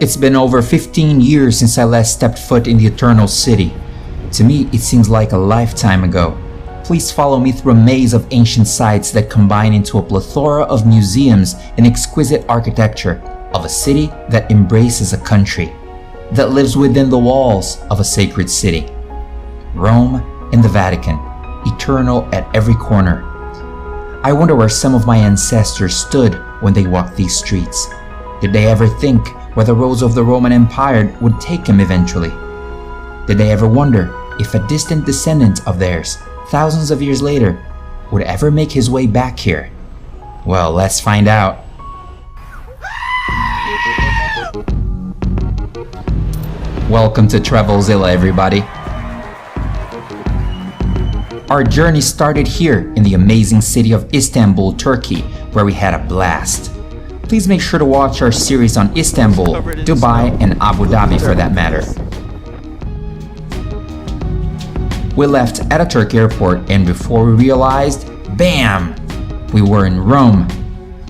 It's been over 15 years since I last stepped foot in the Eternal City. To me, it seems like a lifetime ago. Please follow me through a maze of ancient sites that combine into a plethora of museums and exquisite architecture of a city that embraces a country, that lives within the walls of a sacred city. Rome and the Vatican, eternal at every corner. I wonder where some of my ancestors stood when they walked these streets. Did they ever think where the roads of the Roman Empire would take them eventually? Did they ever wonder if a distant descendant of theirs, thousands of years later, would ever make his way back here? Well, let's find out. Welcome to Travelzilla, everybody. Our journey started here in the amazing city of Istanbul, Turkey, where we had a blast. Please make sure to watch our series on Istanbul, Dubai, and Abu Dhabi for that matter. We left Ataturk Airport, and before we realized, bam! We were in Rome.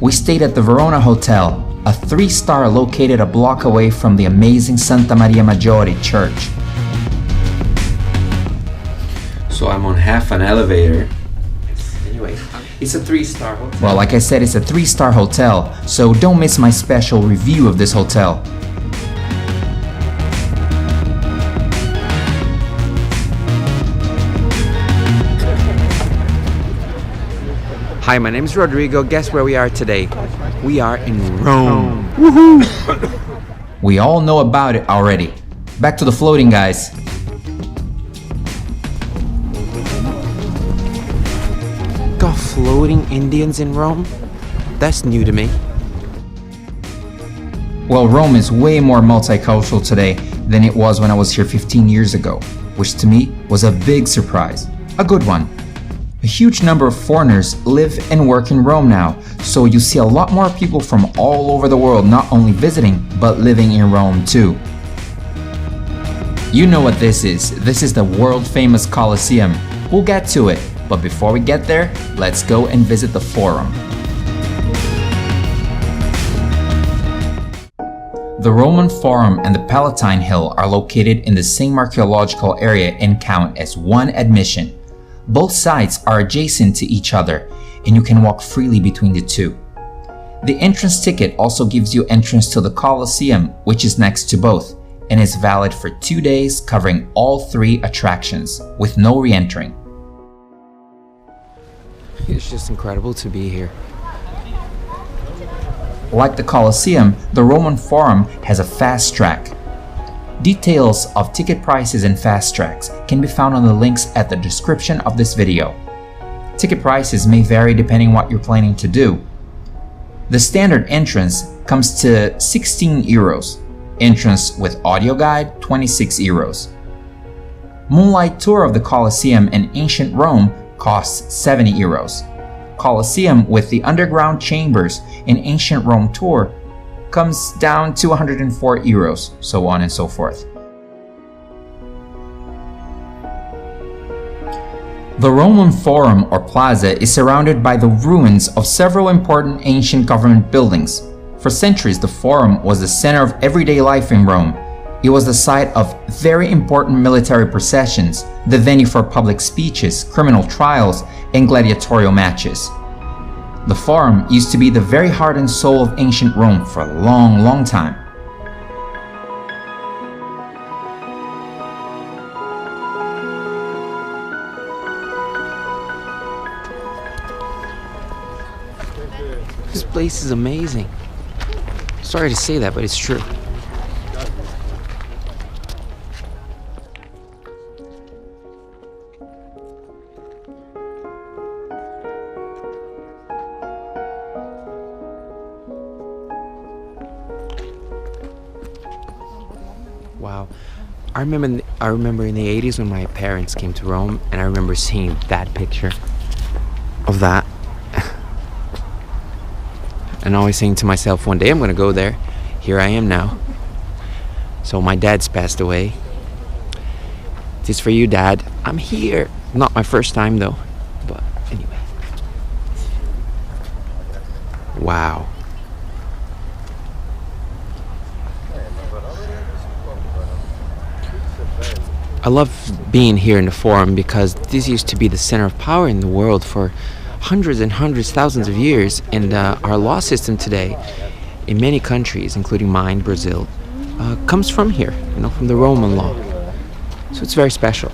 We stayed at the Verona Hotel, a 3-star located a block away from the amazing Santa Maria Maggiore church. So I'm on half an elevator. Anyway, it's a 3-star hotel. Well, like I said, it's a 3-star hotel, so don't miss my special review of this hotel. Hi, my name is Rodrigo. Guess where we are today? We are in Rome. Woohoo! We all know about it already. Back to the floating, guys. Got floating Indians in Rome? That's new to me. Well, Rome is way more multicultural today than it was when I was here 15 years ago, which to me was a big surprise. A good one. A huge number of foreigners live and work in Rome now, so you see a lot more people from all over the world not only visiting, but living in Rome too. You know what this is. This is the world-famous Colosseum. We'll get to it, but before we get there, let's go and visit the Forum. The Roman Forum and the Palatine Hill are located in the same archaeological area and count as one admission. Both sites are adjacent to each other, and you can walk freely between the two. The entrance ticket also gives you entrance to the Colosseum, which is next to both, and is valid for 2 days covering all 3 attractions, with no re-entering. It's just incredible to be here. Like the Colosseum, the Roman Forum has a fast track. Details of ticket prices and fast tracks can be found on the links at the description of this video. Ticket prices may vary depending on what you're planning to do. The standard entrance comes to 16 euros. Entrance with audio guide, 26 euros. Moonlight tour of the Colosseum and ancient Rome costs 70 euros. Colosseum with the underground chambers and ancient Rome tour comes down to 104 euros, so on and so forth. The Roman Forum or Plaza is surrounded by the ruins of several important ancient government buildings. For centuries, the Forum was the center of everyday life in Rome. It was the site of very important military processions, the venue for public speeches, criminal trials, and gladiatorial matches. The Forum used to be the very heart and soul of ancient Rome for a long, long time. This place is amazing. Sorry to say that, but it's true. Wow. I remember in the 80s when my parents came to Rome, and I remember seeing that picture of that. And always saying to myself, one day I'm going to go there. Here I am now. So my dad's passed away. This is for you, Dad. I'm here. Not my first time though. But anyway. Wow. love being here in the Forum because this used to be the center of power in the world for hundreds and hundreds, thousands of years, and our law system today, in many countries, including mine, Brazil, comes from here, from the Roman law. So it's very special.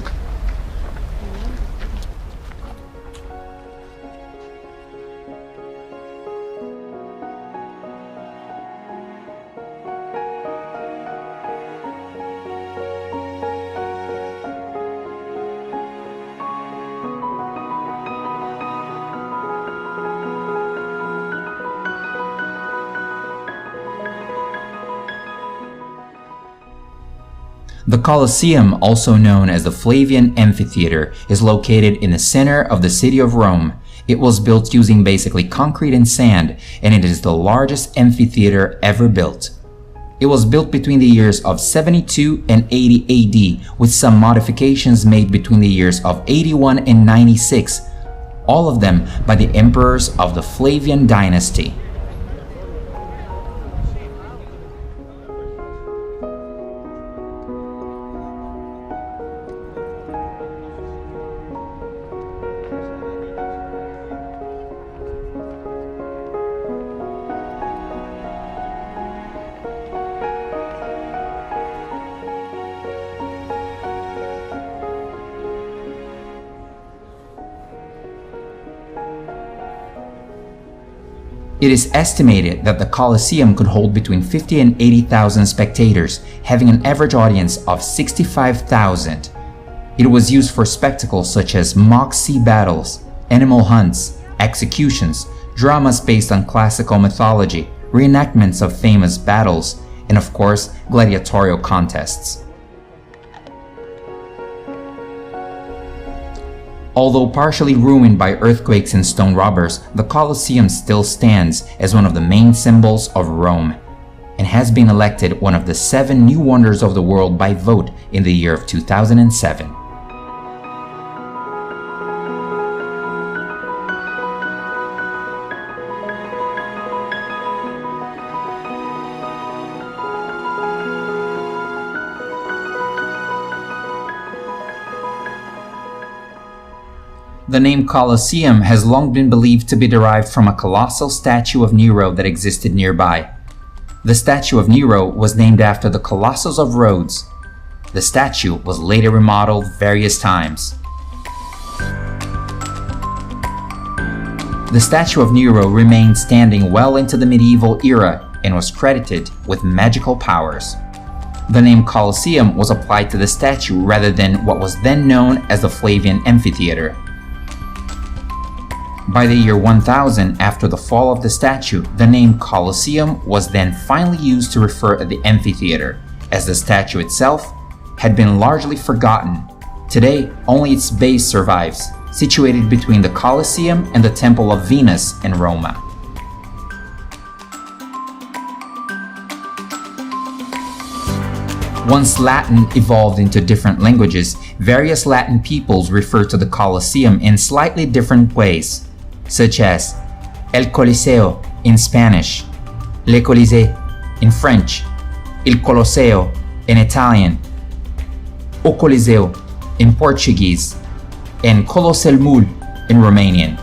The Colosseum, also known as the Flavian Amphitheater, is located in the center of the city of Rome. It was built using basically concrete and sand, and it is the largest amphitheater ever built. It was built between the years of 72 and 80 AD, with some modifications made between the years of 81 and 96, all of them by the emperors of the Flavian dynasty. It is estimated that the Colosseum could hold between 50 and 80,000 spectators, having an average audience of 65,000. It was used for spectacles such as mock sea battles, animal hunts, executions, dramas based on classical mythology, reenactments of famous battles, and of course, gladiatorial contests. Although partially ruined by earthquakes and stone robbers, the Colosseum still stands as one of the main symbols of Rome, and has been elected one of the 7 new wonders of the world by vote in the year of 2007. The name Colosseum has long been believed to be derived from a colossal statue of Nero that existed nearby. The statue of Nero was named after the Colossus of Rhodes. The statue was later remodeled various times. The statue of Nero remained standing well into the medieval era and was credited with magical powers. The name Colosseum was applied to the statue rather than what was then known as the Flavian Amphitheater. By the year 1000, after the fall of the statue, the name Colosseum was then finally used to refer to the amphitheater, as the statue itself had been largely forgotten. Today, only its base survives, situated between the Colosseum and the Temple of Venus in Roma. Once Latin evolved into different languages, various Latin peoples refer to the Colosseum in slightly different ways, such as El Coliseo in Spanish, Le Colisée in French, Il Colosseo in Italian, O Coliseu in Portuguese, and Coloselmul in Romanian.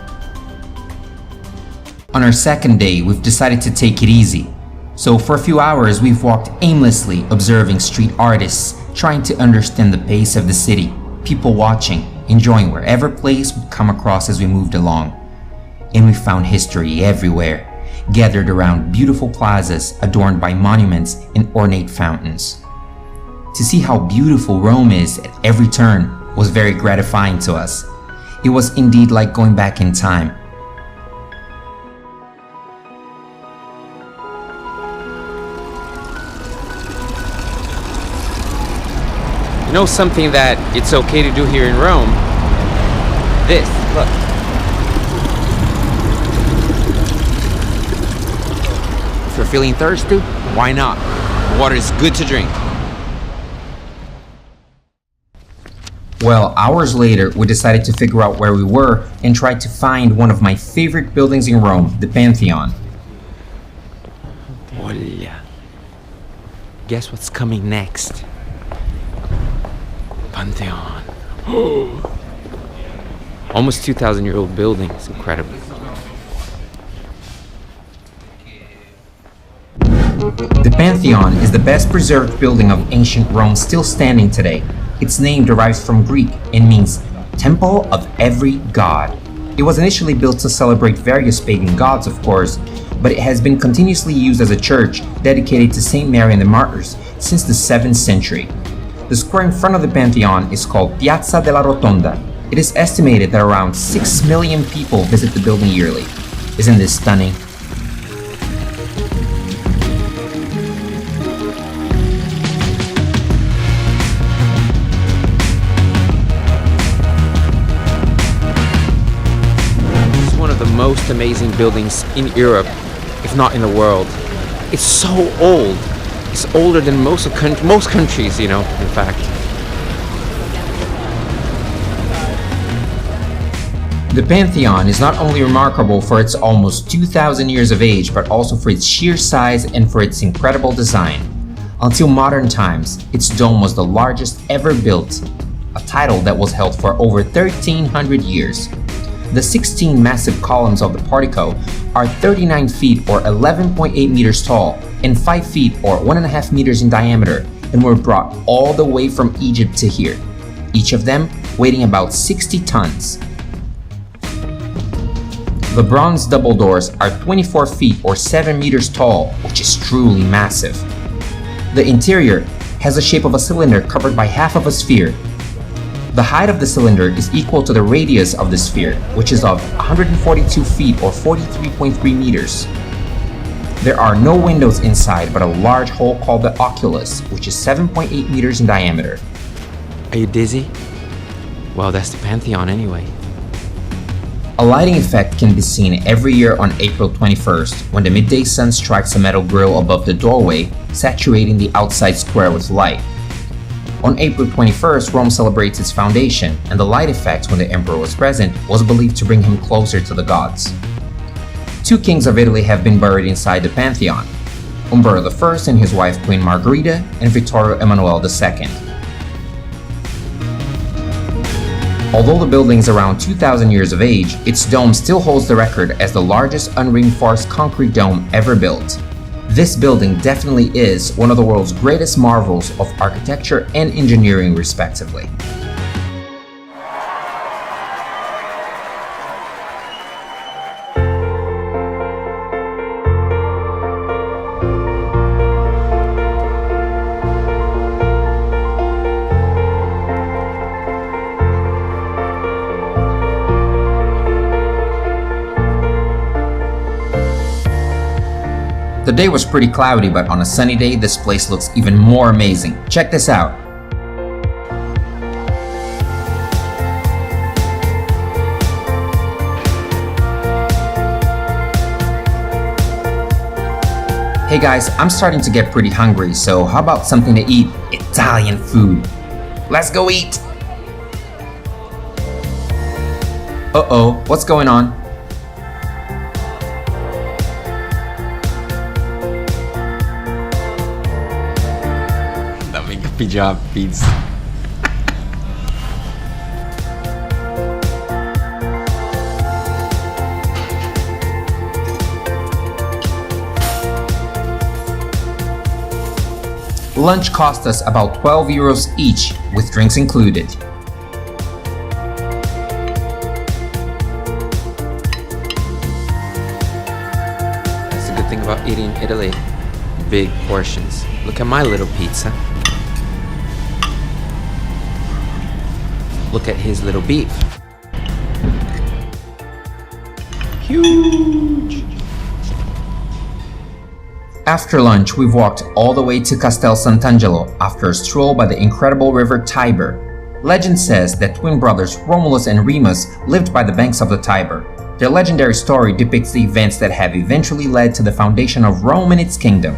On our second day, we've decided to take it easy. So for a few hours, we've walked aimlessly, observing street artists, trying to understand the pace of the city, people watching, enjoying wherever place would come across as we moved along. And we found history everywhere, gathered around beautiful plazas adorned by monuments and ornate fountains. To see how beautiful Rome is at every turn was very gratifying to us. It was indeed like going back in time. You know something that it's okay to do here in Rome? This, look. If you're feeling thirsty, why not? Water is good to drink. Well, hours later, we decided to figure out where we were and tried to find one of my favorite buildings in Rome, the Pantheon. Olha. Guess what's coming next? Pantheon. Almost 2,000-year-old building. It's incredible. The Pantheon is the best preserved building of ancient Rome still standing today. Its name derives from Greek and means Temple of Every God. It was initially built to celebrate various pagan gods, of course, but it has been continuously used as a church dedicated to Saint Mary and the Martyrs since the 7th century. The square in front of the Pantheon is called Piazza della Rotonda. It is estimated that around 6 million people visit the building yearly. Isn't this stunning? It's one of the most amazing buildings in Europe, if not in the world. It's so old. It's older than most countries, in fact. The Pantheon is not only remarkable for its almost 2,000 years of age, but also for its sheer size and for its incredible design. Until modern times, its dome was the largest ever built, a title that was held for over 1,300 years. The 16 massive columns of the portico are 39 feet or 11.8 meters tall and 5 feet or 1.5 meters in diameter and were brought all the way from Egypt to here, each of them weighing about 60 tons. The bronze double doors are 24 feet or 7 meters tall, which is truly massive. The interior has the shape of a cylinder covered by half of a sphere. The height of the cylinder is equal to the radius of the sphere, which is of 142 feet or 43.3 meters. There are no windows inside but a large hole called the oculus, which is 7.8 meters in diameter. Are you dizzy? Well, that's the Pantheon anyway. A lighting effect can be seen every year on April 21st, when the midday sun strikes a metal grill above the doorway, saturating the outside square with light. On April 21st, Rome celebrates its foundation, and the light effect when the emperor was present was believed to bring him closer to the gods. 2 kings of Italy have been buried inside the Pantheon: Umberto I and his wife Queen Margherita, and Vittorio Emanuele II. Although the building is around 2,000 years of age, its dome still holds the record as the largest unreinforced concrete dome ever built. This building definitely is one of the world's greatest marvels of architecture and engineering, respectively. The day was pretty cloudy, but on a sunny day, this place looks even more amazing. Check this out. Hey guys, I'm starting to get pretty hungry, so how about something to eat? Italian food. Let's go eat! Uh-oh, what's going on? Good job, Beats. Lunch cost us about 12 euros each, with drinks included. That's the good thing about eating in Italy. Big portions. Look at my little pizza. Look at his little beef. Huge! After lunch, we've walked all the way to Castel SantAngelo after a stroll by the incredible river Tiber. Legend says that twin brothers Romulus and Remus lived by the banks of the Tiber. Their legendary story depicts the events that have eventually led to the foundation of Rome and its kingdom.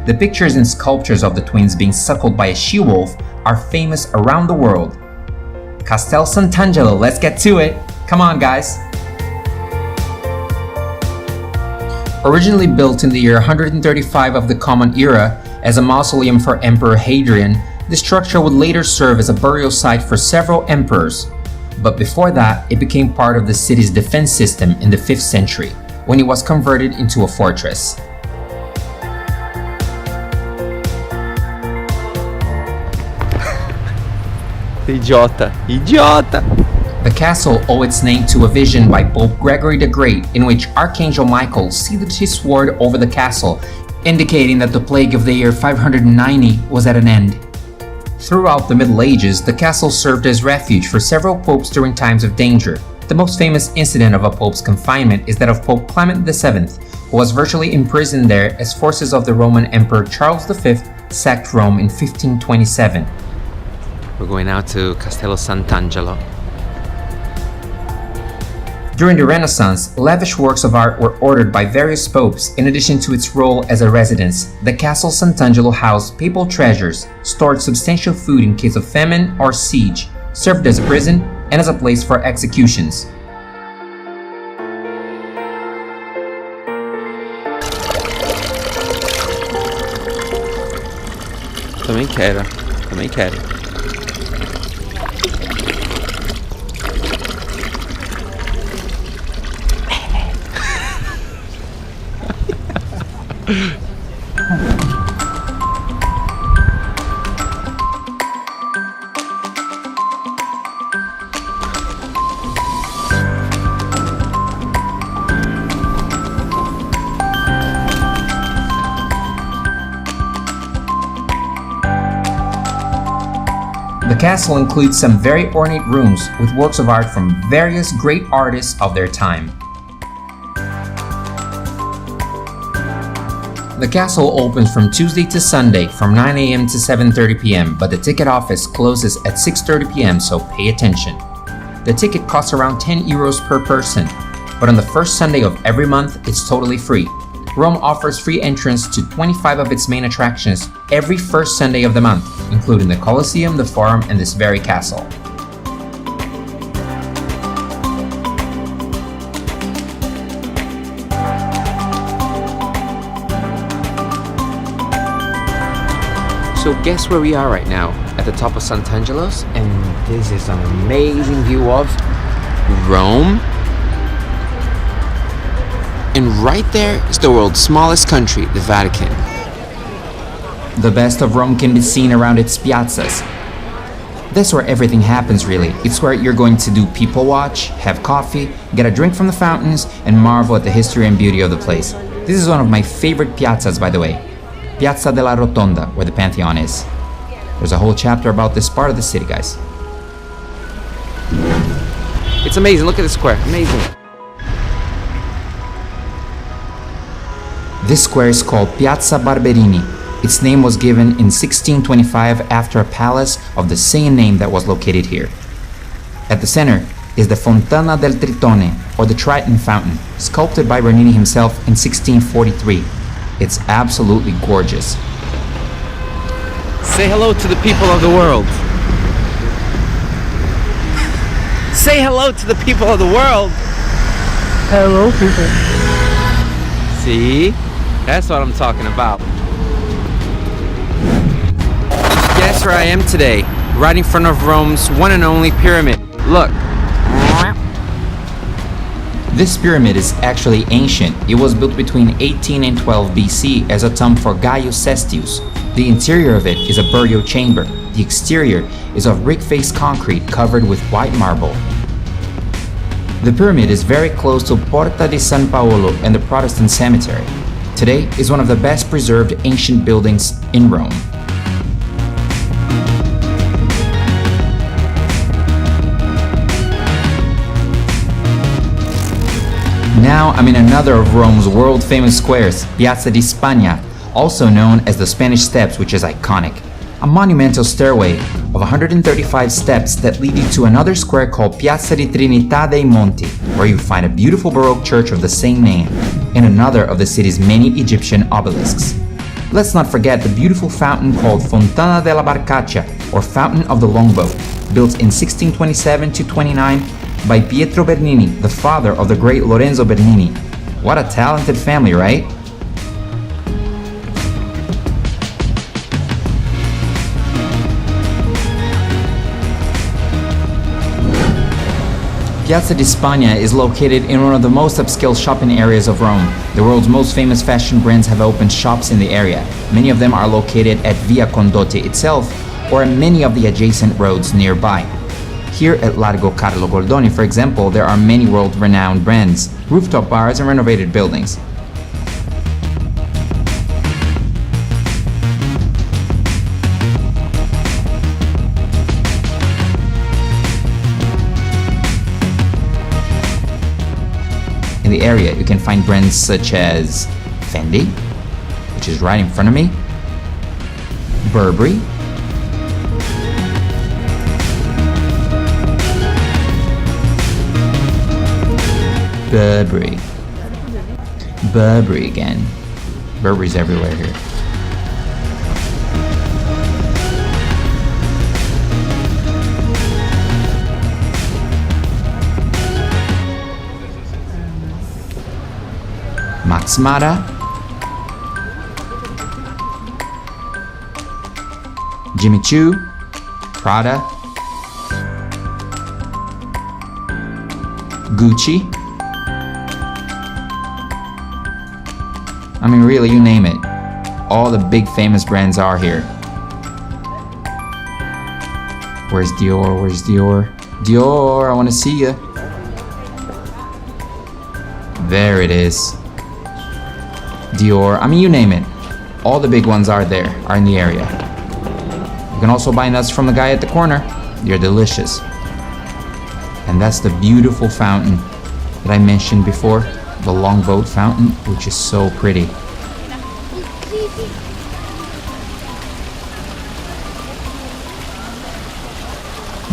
The pictures and sculptures of the twins being suckled by a she-wolf are famous around the world. Castel SantAngelo, let's get to it! Come on, guys! Originally built in the year 135 of the Common Era as a mausoleum for Emperor Hadrian, This structure would later serve as a burial site for several emperors, but before that, it became part of the city's defense system in the 5th century, when it was converted into a fortress. Idiota! Idiota! The castle owed its name to a vision by Pope Gregory the Great in which Archangel Michael sealed his sword over the castle, indicating that the plague of the year 590 was at an end. Throughout the Middle Ages, the castle served as refuge for several popes during times of danger. The most famous incident of a pope's confinement is that of Pope Clement VII, who was virtually imprisoned there as forces of the Roman Emperor Charles V sacked Rome in 1527. We're going now to Castel SantAngelo. During the Renaissance, lavish works of art were ordered by various popes in addition to its role as a residence. The Castle SantAngelo housed papal treasures, stored substantial food in case of famine or siege, served as a prison, and as a place for executions. Também quero, também quero. The castle includes some very ornate rooms with works of art from various great artists of their time. The castle opens from Tuesday to Sunday from 9 a.m. to 7:30 p.m., but the ticket office closes at 6:30 p.m., so pay attention. The ticket costs around 10 euros per person, but on the first Sunday of every month, it's totally free. Rome offers free entrance to 25 of its main attractions every first Sunday of the month, including the Colosseum, the Forum, and this very castle. So guess where we are right now? At the top of SantAngelo's, and this is an amazing view of Rome. And right there is the world's smallest country, the Vatican. The best of Rome can be seen around its piazzas. That's where everything happens really. It's where you're going to do people watch, have coffee, get a drink from the fountains, and marvel at the history and beauty of the place. This is one of my favorite piazzas, by the way. Piazza della Rotonda, where the Pantheon is. There's a whole chapter about this part of the city, guys. It's amazing, look at the square, amazing. This square is called Piazza Barberini. Its name was given in 1625 after a palace of the same name that was located here. At the center is the Fontana del Tritone, or the Triton Fountain, sculpted by Bernini himself in 1643. It's absolutely gorgeous. Say hello to the people of the world. Say hello to the people of the world. Hello, people. See? That's what I'm talking about. Guess where I am today? Right in front of Rome's one and only pyramid. Look. This pyramid is actually ancient. It was built between 18 and 12 BC as a tomb for Gaius Cestius. The interior of it is a burial chamber. The exterior is of brick-faced concrete covered with white marble. The pyramid is very close to Porta di San Paolo and the Protestant cemetery. Today is one of the best preserved ancient buildings in Rome. Now I'm in another of Rome's world-famous squares, Piazza di Spagna, also known as the Spanish Steps, which is iconic. A monumental stairway of 135 steps that lead you to another square called Piazza di Trinità dei Monti, where you find a beautiful Baroque church of the same name, and another of the city's many Egyptian obelisks. Let's not forget the beautiful fountain called Fontana della Barcaccia, or Fountain of the Longboat, built in 1627-29 by Pietro Bernini, the father of the great Lorenzo Bernini. What a talented family, right? Piazza di Spagna is located in one of the most upscale shopping areas of Rome. The world's most famous fashion brands have opened shops in the area. Many of them are located at Via Condotti itself or in many of the adjacent roads nearby. Here at Largo Carlo Goldoni, for example, there are many world-renowned brands, rooftop bars and renovated buildings. In the area, you can find brands such as Fendi, which is right in front of me, Burberry, Burberry again. Burberry's everywhere here. Max Mara, Jimmy Choo, Prada, Gucci. I mean, really, you name it. All the big famous brands are here. Where's Dior? Where's Dior? Dior, I want to see ya. There it is. Dior, I mean, you name it. All the big ones are there, are in the area. You can also buy nuts from the guy at the corner. They're delicious. And that's the beautiful fountain that I mentioned before, the longboat fountain, which is so pretty.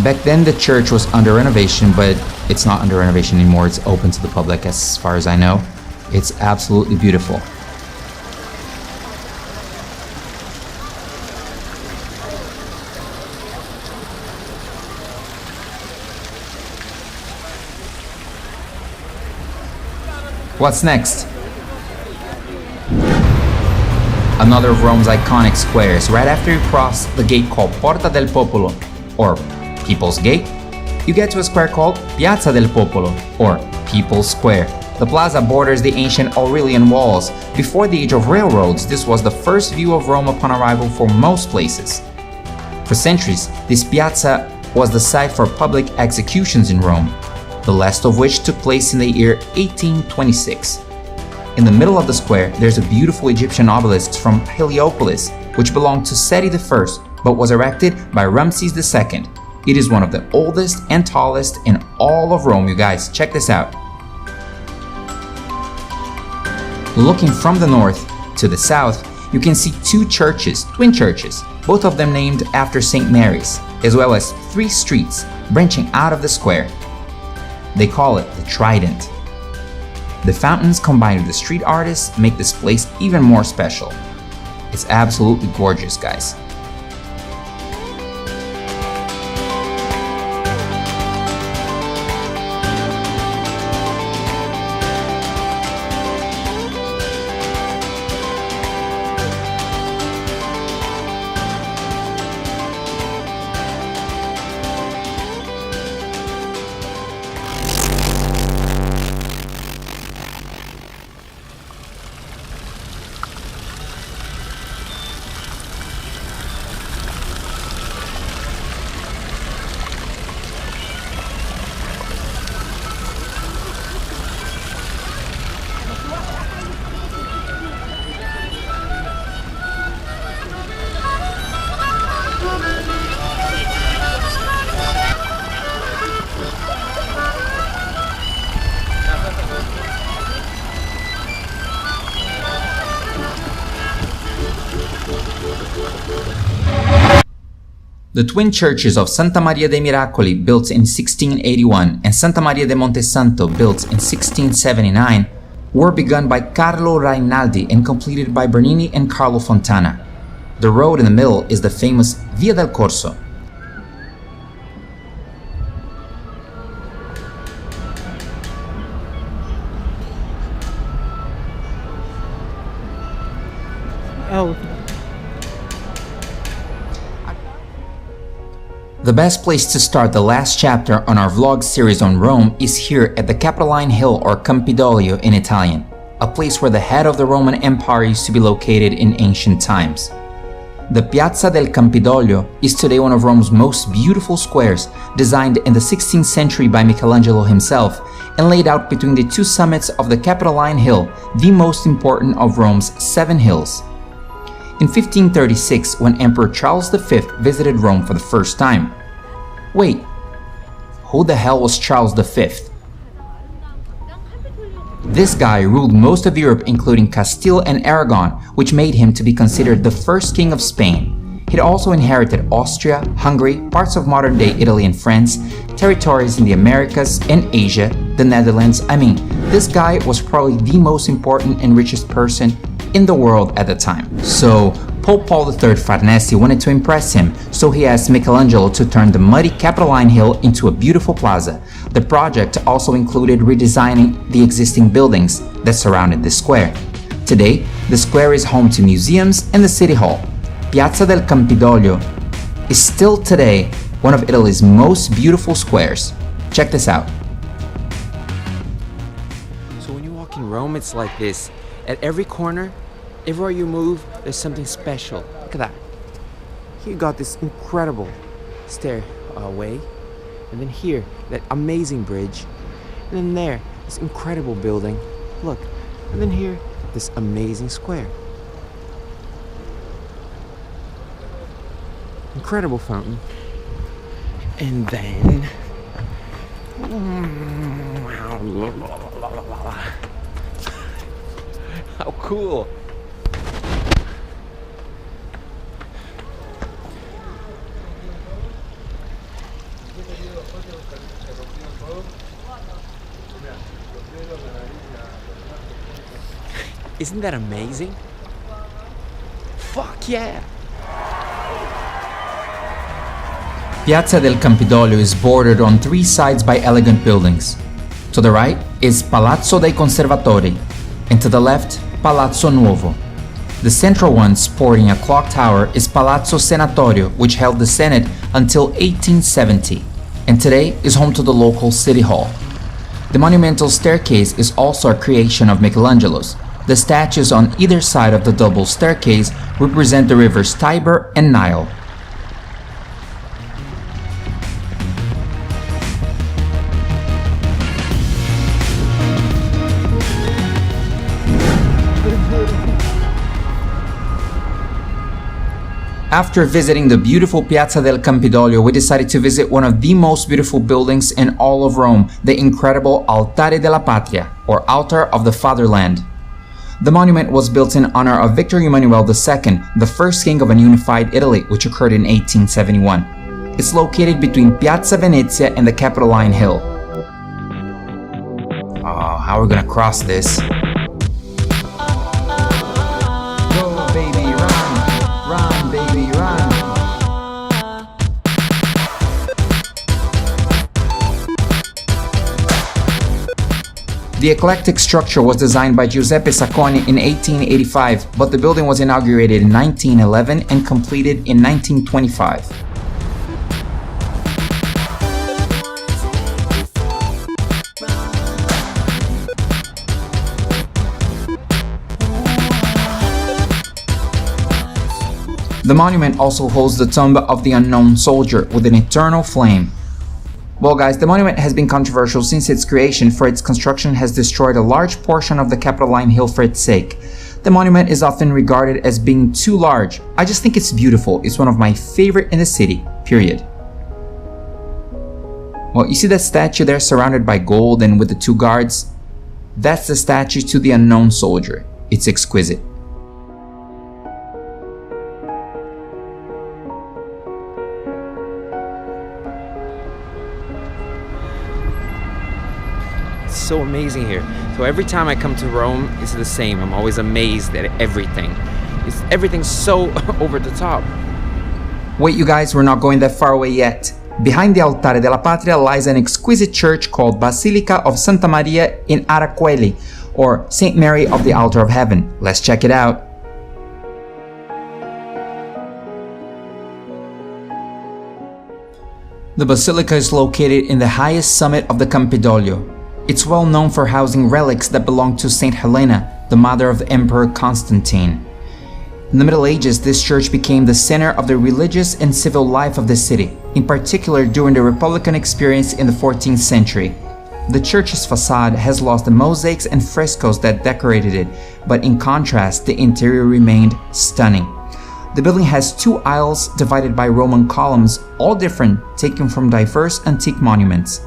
Back then the church was under renovation, but it's not under renovation anymore. It's open to the public as far as I know. It's absolutely beautiful. What's next? Another of Rome's iconic squares. Right after you cross the gate called Porta del Popolo, or People's Gate, you get to a square called Piazza del Popolo, or People's Square. The plaza borders the ancient Aurelian walls. Before the age of railroads, this was the first view of Rome upon arrival for most places. For centuries, this piazza was the site for public executions in Rome, the last of which took place in the year 1826. In the middle of the square, there's a beautiful Egyptian obelisk from Heliopolis, which belonged to Seti I, but was erected by Ramses II. It is one of the oldest and tallest in all of Rome, you guys. Check this out. Looking from the north to the south, you can see two churches, twin churches, both of them named after St. Mary's, as well as 3 streets branching out of the square. They call it the Trident. The fountains combined with the street artists make this place even more special. It's absolutely gorgeous, guys. The twin churches of Santa Maria dei Miracoli, built in 1681, and Santa Maria de Montesanto, built in 1679, were begun by Carlo Rainaldi and completed by Bernini and Carlo Fontana. The road in the middle is the famous Via del Corso. The best place to start the last chapter on our vlog series on Rome is here at the Capitoline Hill, or Campidoglio in Italian, a place where the head of the Roman Empire used to be located in ancient times. The Piazza del Campidoglio is today one of Rome's most beautiful squares, designed in the 16th century by Michelangelo himself and laid out between the two summits of the Capitoline Hill, the most important of Rome's 7 hills. In 1536, when Emperor Charles V visited Rome for the first time. Wait, who the hell was Charles V? This guy ruled most of Europe, including Castile and Aragon, which made him to be considered the first king of Spain. He'd also inherited Austria, Hungary, parts of modern-day Italy and France, territories in the Americas and Asia, the Netherlands. I mean, this guy was probably the most important and richest person in the world at the time. So Pope Paul III Farnese wanted to impress him, so he asked Michelangelo to turn the muddy Capitoline Hill into a beautiful plaza. The project also included redesigning the existing buildings that surrounded the square. Today, the square is home to museums and the city hall. Piazza del Campidoglio is still today one of Italy's most beautiful squares. Check this out. So when you walk in Rome, it's like this. At every corner, everywhere you move, there's something special. Look at that. Here you got this incredible stairway, and then here, that amazing bridge, and then there, this incredible building. Look, and then here, this amazing square. Incredible fountain. And then... How cool! Isn't that amazing? Fuck yeah! Piazza del Campidoglio is bordered on 3 sides by elegant buildings. To the right is Palazzo dei Conservatori, and to the left, Palazzo Nuovo. The central one, sporting a clock tower, is Palazzo Senatorio, which held the Senate until 1870, and today is home to the local city hall. The monumental staircase is also a creation of Michelangelo's. The statues on either side of the double staircase represent the rivers Tiber and Nile. After visiting the beautiful Piazza del Campidoglio, we decided to visit one of the most beautiful buildings in all of Rome, the incredible Altare della Patria, or Altar of the Fatherland. The monument was built in honor of Victor Emmanuel II, the first king of a unified Italy, which occurred in 1871. It's located between Piazza Venezia and the Capitoline Hill. Oh, how are we gonna cross this? Go, baby, run! Run, baby, run! The eclectic structure was designed by Giuseppe Sacconi in 1885, but the building was inaugurated in 1911 and completed in 1925. The monument also holds the tomb of the unknown soldier with an eternal flame. Well guys, the monument has been controversial since its creation, for its construction has destroyed a large portion of the Capitoline Hill for its sake. The monument is often regarded as being too large. I just think it's beautiful. It's one of my favorite in the city, period. Well, you see that statue there surrounded by gold and with the 2 guards? That's the statue to the unknown soldier. It's exquisite. So amazing here. So every time I come to Rome, it's the same. I'm always amazed at everything. Everything's so over the top. Wait, you guys, we're not going that far away yet. Behind the Altare della Patria lies an exquisite church called Basilica of Santa Maria in Aracoeli, or Saint Mary of the Altar of Heaven. Let's check it out. The basilica is located in the highest summit of the Campidoglio. It's well known for housing relics that belong to Saint Helena, the mother of Emperor Constantine. In the Middle Ages, this church became the center of the religious and civil life of the city, in particular during the Republican experience in the 14th century. The church's facade has lost the mosaics and frescoes that decorated it, but in contrast, the interior remained stunning. The building has two aisles divided by Roman columns, all different, taken from diverse antique monuments.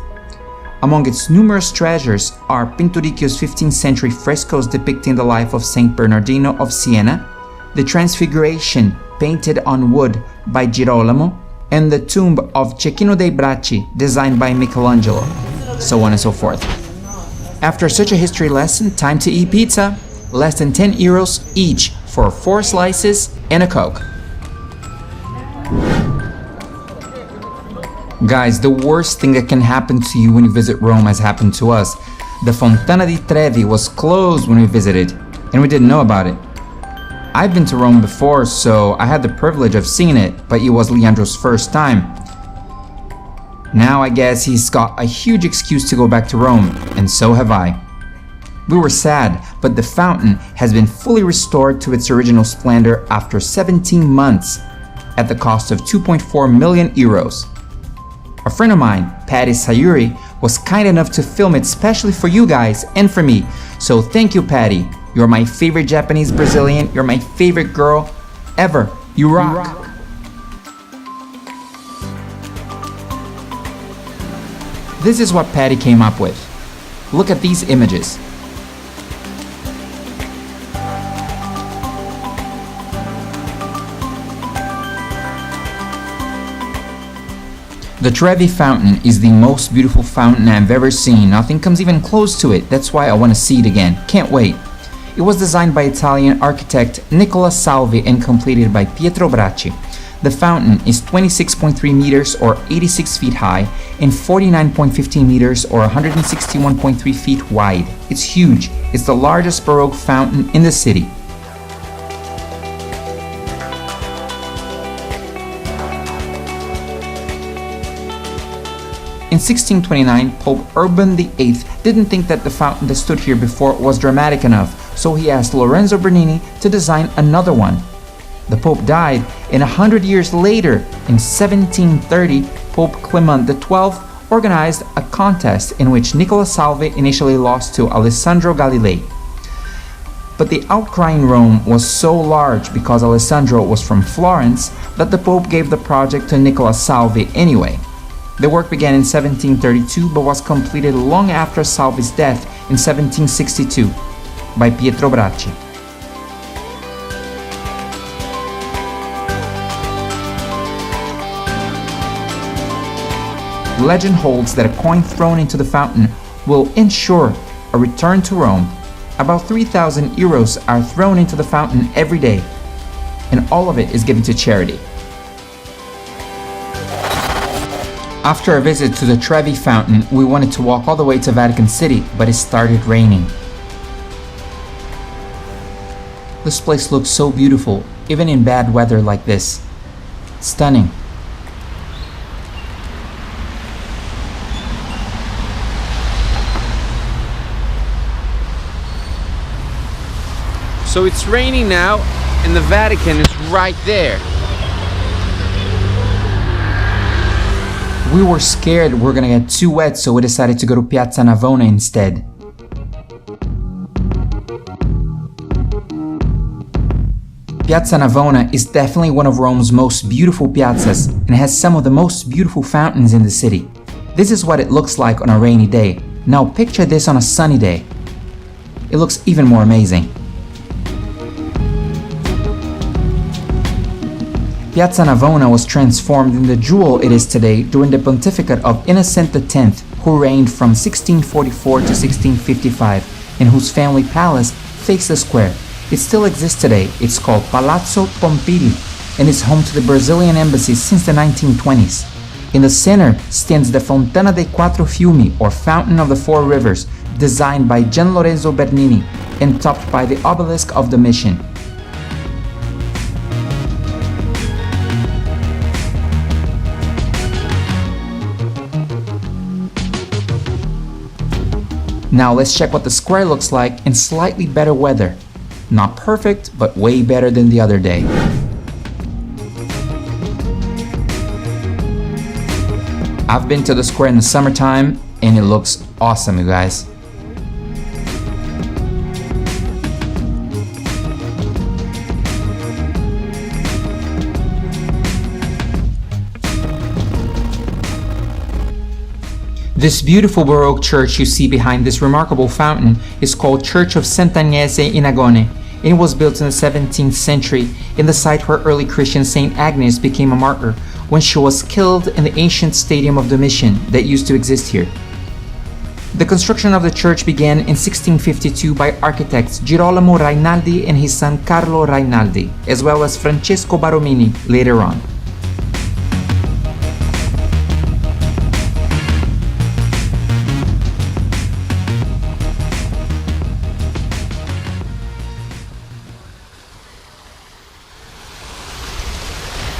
Among its numerous treasures are Pinturicchio's 15th century frescoes depicting the life of Saint Bernardino of Siena, the Transfiguration painted on wood by Girolamo, and the tomb of Cecchino dei Bracci designed by Michelangelo, so on and so forth. After such a history lesson, time to eat pizza. Less than 10 euros each for 4 slices and a Coke. Guys, the worst thing that can happen to you when you visit Rome has happened to us. The Fontana di Trevi was closed when we visited, and we didn't know about it. I've been to Rome before, so I had the privilege of seeing it, but it was Leandro's first time. Now I guess he's got a huge excuse to go back to Rome, and so have I. We were sad, but the fountain has been fully restored to its original splendor after 17 months, at the cost of 2.4 million euros. A friend of mine, Patty Sayuri, was kind enough to film it specially for you guys and for me, so thank you, Patty. You're my favorite Japanese Brazilian, you're my favorite girl ever. You rock. This is what Patty came up with. Look at these images. The Trevi Fountain is the most beautiful fountain I've ever seen. Nothing comes even close to it. That's why I want to see it again. Can't wait. It was designed by Italian architect Nicola Salvi and completed by Pietro Bracci. The fountain is 26.3 meters or 86 feet high and 49.15 meters or 161.3 feet wide. It's huge. It's the largest Baroque fountain in the city. In 1629, Pope Urban VIII didn't think that the fountain that stood here before was dramatic enough, so he asked Lorenzo Bernini to design another one. The Pope died, and 100 years later, in 1730, Pope Clement XII organized a contest in which Nicola Salvi initially lost to Alessandro Galilei. But the outcry in Rome was so large because Alessandro was from Florence that the Pope gave the project to Nicola Salvi anyway. The work began in 1732 but was completed long after Salvi's death in 1762 by Pietro Bracci. Legend holds that a coin thrown into the fountain will ensure a return to Rome. About 3,000 euros are thrown into the fountain every day, and all of it is given to charity. After a visit to the Trevi Fountain, we wanted to walk all the way to Vatican City, but it started raining. This place looks so beautiful, even in bad weather like this. Stunning. So it's raining now, and the Vatican is right there. We were scared we were gonna get too wet, so we decided to go to Piazza Navona instead. Piazza Navona is definitely one of Rome's most beautiful piazzas and has some of the most beautiful fountains in the city. This is what it looks like on a rainy day. Now picture this on a sunny day. It looks even more amazing. Piazza Navona was transformed in the jewel it is today during the pontificate of Innocent X, who reigned from 1644 to 1655, and whose family palace faced the square. It still exists today. It's called Palazzo Pompili, and is home to the Brazilian embassy since the 1920s. In the center stands the Fontana dei Quattro Fiumi, or Fountain of the Four Rivers, designed by Gian Lorenzo Bernini, and topped by the obelisk of the Mission. Now let's check what the square looks like in slightly better weather. Not perfect, but way better than the other day. I've been to the square in the summertime and it looks awesome, you guys. This beautiful Baroque church you see behind this remarkable fountain is called Church of SantAngelo in Agone. It was built in the 17th century in the site where early Christian Saint Agnes became a martyr when she was killed in the ancient stadium of Domitian that used to exist here. The construction of the church began in 1652 by architects Girolamo Rainaldi and his son Carlo Rainaldi, as well as Francesco Baromini later on.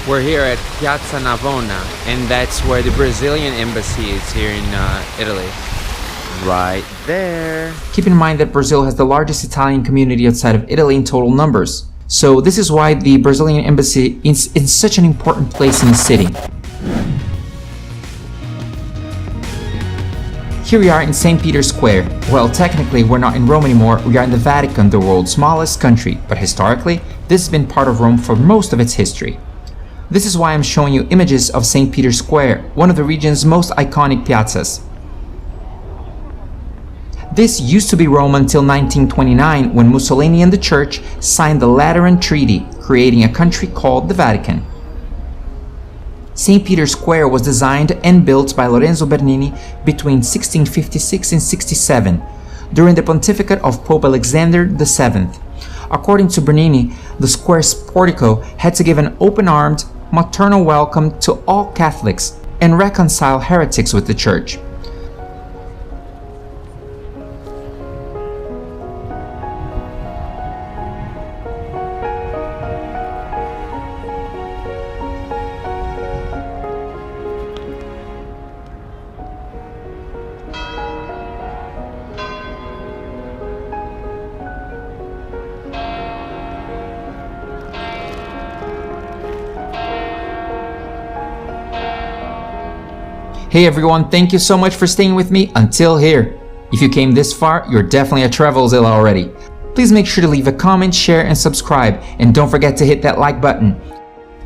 We're here at Piazza Navona, and that's where the Brazilian embassy is here in Italy. Right there. Keep in mind that Brazil has the largest Italian community outside of Italy in total numbers. So this is why the Brazilian embassy is in such an important place in the city. Here we are in St. Peter's Square. Well, technically we're not in Rome anymore, we are in the Vatican, the world's smallest country, but historically, this has been part of Rome for most of its history. This is why I'm showing you images of St. Peter's Square, one of the region's most iconic piazzas. This used to be Rome until 1929 when Mussolini and the Church signed the Lateran Treaty, creating a country called the Vatican. St. Peter's Square was designed and built by Lorenzo Bernini between 1656 and 67, during the pontificate of Pope Alexander VII. According to Bernini, the square's portico had to give an open-armed, maternal welcome to all Catholics and reconcile heretics with the Church. Hey everyone, thank you so much for staying with me until here. If you came this far, you're definitely a Travelzilla already. Please make sure to leave a comment, share, and subscribe, and don't forget to hit that like button.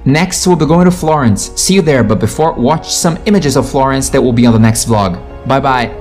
Next, we'll be going to Florence. See you there, but before, watch some images of Florence that will be on the next vlog. Bye bye.